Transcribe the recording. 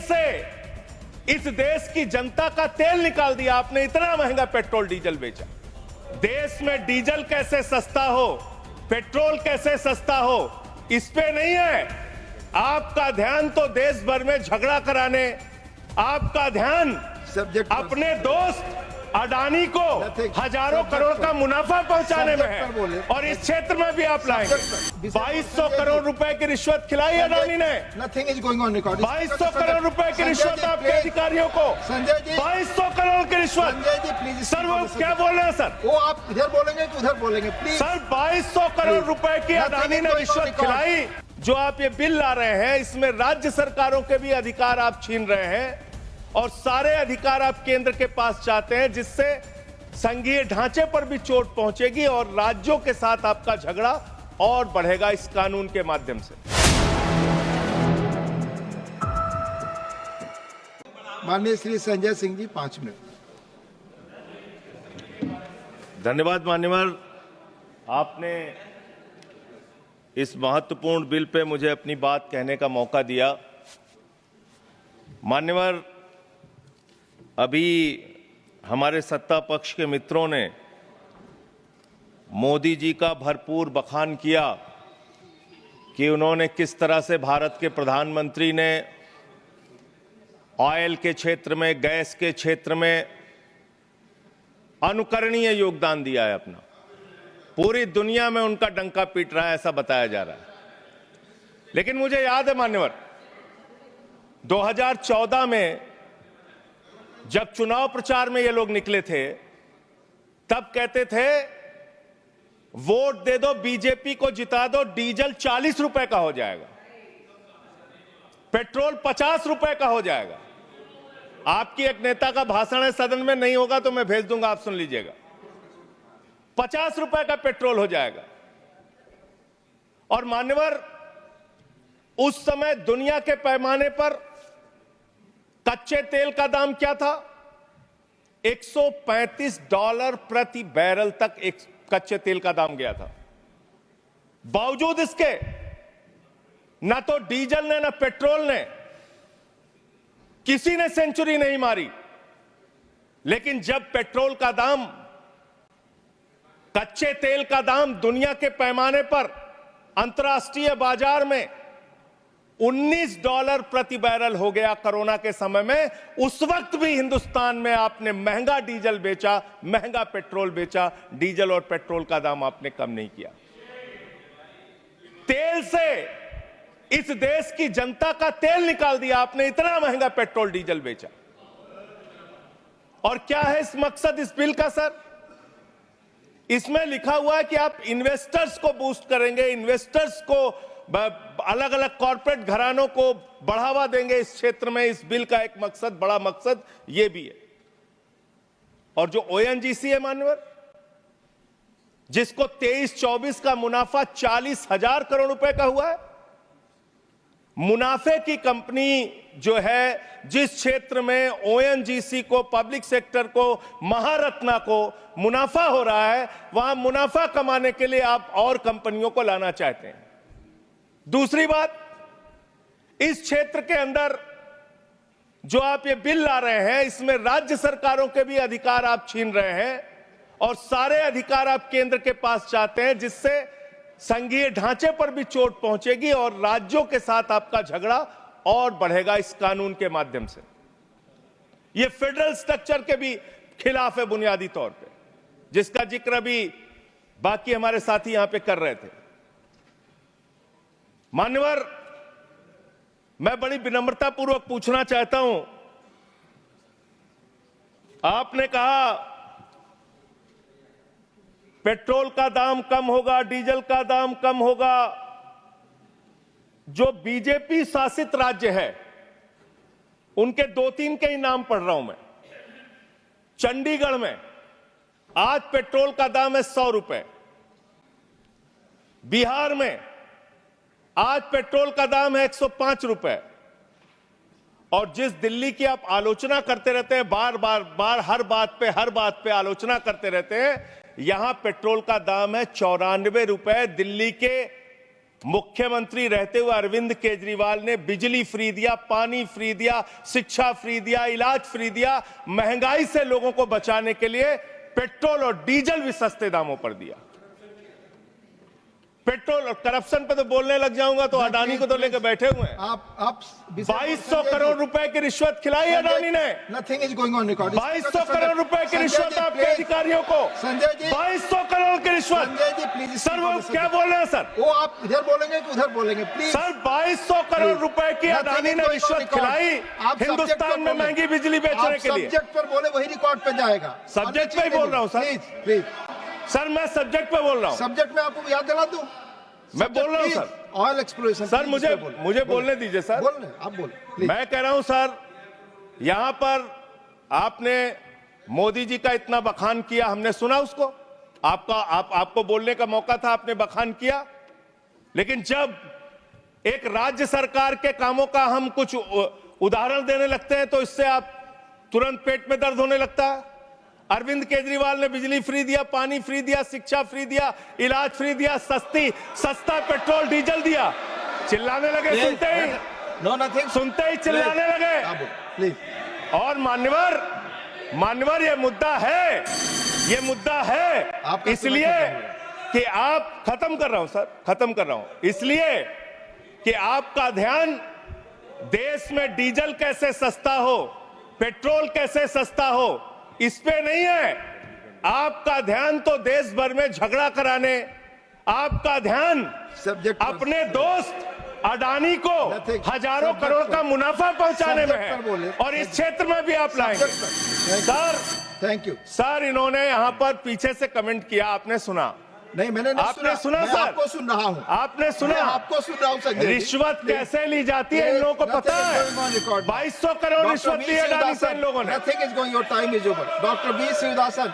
से इस देश की जनता का तेल निकाल दिया आपने, इतना महंगा पेट्रोल डीजल बेचा। देश में डीजल कैसे सस्ता हो, पेट्रोल कैसे सस्ता हो, इस पे नहीं है आपका ध्यान। तो देश भर में झगड़ा कराने, आपका ध्यान अपने दोस्त अडानी को हजारों करोड़ का मुनाफा पहुंचाने में है, और इस क्षेत्र में भी आप लाएंगे। 2200 करोड़ रुपए की रिश्वत खिलाई अडानी ने। 2200 करोड़ रुपए की रिश्वत आपके अधिकारियों को, 2200 करोड़ की रिश्वत। सर वो क्या बोल रहे हैं सर? वो आप इधर बोलेंगे कि उधर बोलेंगे प्लीज। सर 2200 करोड़ रुपए की अडानी ने रिश्वत खिलाई। जो आप ये बिल ला रहे हैं, इसमें राज्य सरकारों के भी अधिकार आप छीन रहे हैं, और सारे अधिकार आप केंद्र के पास चाहते हैं, जिससे संघीय ढांचे पर भी चोट पहुंचेगी और राज्यों के साथ आपका झगड़ा और बढ़ेगा इस कानून के माध्यम से। माननीय श्री संजय सिंह जी 5 मिनट। धन्यवाद मान्यवर, आपने इस महत्वपूर्ण बिल पे मुझे अपनी बात कहने का मौका दिया। मान्यवर, अभी हमारे सत्ता पक्ष के मित्रों ने मोदी जी का भरपूर बखान किया कि उन्होंने किस तरह से भारत के प्रधानमंत्री ने ऑयल के क्षेत्र में, गैस के क्षेत्र में अनुकरणीय योगदान दिया है अपना। पूरी दुनिया में उनका डंका पीट रहा है, ऐसा बताया जा रहा है। लेकिन मुझे याद है मान्यवर, 2014 में जब चुनाव प्रचार में ये लोग निकले थे, तब कहते थे वोट दे दो, बीजेपी को जिता दो, डीजल 40 रुपए का हो जाएगा, पेट्रोल 50 रुपए का हो जाएगा। आपकी एक नेता का भाषण है, सदन में नहीं होगा तो मैं भेज दूंगा, आप सुन लीजिएगा। 50 रुपए का पेट्रोल हो जाएगा। और मान्यवर, उस समय दुनिया के पैमाने पर कच्चे तेल का दाम क्या था? $135 प्रति बैरल तक एक कच्चे तेल का दाम गया था। बावजूद इसके ना तो डीजल ने ना पेट्रोल ने, किसी ने सेंचुरी नहीं मारी। लेकिन जब पेट्रोल का दाम, कच्चे तेल का दाम दुनिया के पैमाने पर अंतर्राष्ट्रीय बाजार में $19 प्रति बैरल हो गया कोरोना के समय में, उस वक्त भी हिंदुस्तान में आपने महंगा डीजल बेचा, महंगा पेट्रोल बेचा। डीजल और पेट्रोल का दाम आपने कम नहीं किया। तेल से इस देश की जनता का तेल निकाल दिया आपने, इतना महंगा पेट्रोल डीजल बेचा। और क्या है इस मकसद इस बिल का सर? इसमें लिखा हुआ है कि आप इन्वेस्टर्स को बूस्ट करेंगे, इन्वेस्टर्स को, अलग अलग कॉर्पोरेट घरानों को बढ़ावा देंगे इस क्षेत्र में। इस बिल का एक मकसद, बड़ा मकसद यह भी है। और जो ओएनजीसी है मान्यवर, जिसको 23-24 का मुनाफा 40,000 करोड़ रुपए का हुआ है, मुनाफे की कंपनी जो है, जिस क्षेत्र में ओएनजीसी को, पब्लिक सेक्टर को, महारत्ना को मुनाफा हो रहा है, वहां मुनाफा कमाने के लिए आप और कंपनियों को लाना चाहते हैं। दूसरी बात, इस क्षेत्र के अंदर जो आप ये बिल ला रहे हैं, इसमें राज्य सरकारों के भी अधिकार आप छीन रहे हैं, और सारे अधिकार आप केंद्र के पास चाहते हैं, जिससे संघीय ढांचे पर भी चोट पहुंचेगी और राज्यों के साथ आपका झगड़ा और बढ़ेगा इस कानून के माध्यम से। यह फेडरल स्ट्रक्चर के भी खिलाफ है बुनियादी तौर पे, जिसका जिक्र भी बाकी हमारे साथी यहां पे कर रहे थे। मान्यवर, मैं बड़ी विनम्रता पूर्वक पूछना चाहता हूं, आपने कहा पेट्रोल का दाम कम होगा, डीजल का दाम कम होगा। जो बीजेपी शासित राज्य है, उनके 2-3 के ही नाम पढ़ रहा हूं मैं। चंडीगढ़ में आज पेट्रोल का दाम है 100 रुपए। बिहार में आज पेट्रोल का दाम है 105 रुपए। और जिस दिल्ली की आप आलोचना करते रहते हैं, बार हर बात पे आलोचना करते रहते हैं, यहां पेट्रोल का दाम है 94 रुपए। दिल्ली के मुख्यमंत्री रहते हुए अरविंद केजरीवाल ने बिजली फ्री दिया, पानी फ्री दिया, शिक्षा फ्री दिया, इलाज फ्री दिया, महंगाई से लोगों को बचाने के लिए पेट्रोल और डीजल भी सस्ते दामों पर दिया। पेट्रोल और करप्शन पे तो बोलने लग जाऊंगा तो अडानी को तो लेकर बैठे हुए हैं। आप 2200 करोड़ रुपए की रिश्वत खिलाई अडानी ने। Nothing is going on record. 2200 crore रुपए की रिश्वत आपके अधिकारियों को। संजय जी 2200 करोड़ की रिश्वत। संजय जी प्लीज। सर वो क्या बोल रहे हैं सर? वो आप इधर बोलेंगे कि उधर बोलेंगे प्लीज। सर 2200 करोड़ रुपए की अडानी ने रिश्वत खिलाई हिंदुस्तान में महंगी बिजली बेचने के लिए। सब्जेक्ट पर बोले वही रिकॉर्ड पे जाएगा। सब्जेक्ट पे ही बोल रहा हूँ सर। प्लीज सर मैं सब्जेक्ट पे बोल रहा हूँ। सब्जेक्ट में आपको याद दिला दूं। मैं बोल रहा हूँ सर। Oil exploration. सर मुझे बोलने दीजिए सर। बोलने आप बोले। मैं कह रहा हूं सर, यहां पर आपने मोदी जी का इतना बखान किया, हमने सुना उसको। आपको बोलने का मौका था, आपने बखान किया। लेकिन जब एक राज्य सरकार के कामों का हम कुछ उदाहरण देने लगते हैं तो इससे आप तुरंत पेट में दर्द होने लगता है। अरविंद केजरीवाल ने बिजली फ्री दिया, पानी फ्री दिया, शिक्षा फ्री दिया, इलाज फ्री दिया, सस्ता पेट्रोल डीजल दिया। चिल्लाने लगे सुनते ही। No nothing. सुनते ही चिल्लाने लगे। प्लीज। और मान्यवर ये मुद्दा है इसलिए कि आप खत्म कर रहा हूं इसलिए कि आपका ध्यान देश में डीजल कैसे सस्ता हो, पेट्रोल कैसे सस्ता हो, इस पे नहीं है। आपका ध्यान तो देश भर में झगड़ा कराने, आपका ध्यान अपने दोस्त अडानी को हजारों करोड़ का मुनाफा पहुंचाने में है। और इस क्षेत्र में भी आप लाएंगे। Sir thank you sir. इन्होंने यहां पर पीछे से कमेंट किया, आपने सुना? नहीं मैंने नहीं आपने सुना सर? आपको सुन रहा हूं। आपने सुना? आपको सुन रहा हूं संजय। रिश्वत कैसे ली जाती है इन लोगों को पता है। 2200 करोड़ रिश्वत ली अडानी से इन लोगों ने। Nothing is going, your time is over. Doctor V Srinivasan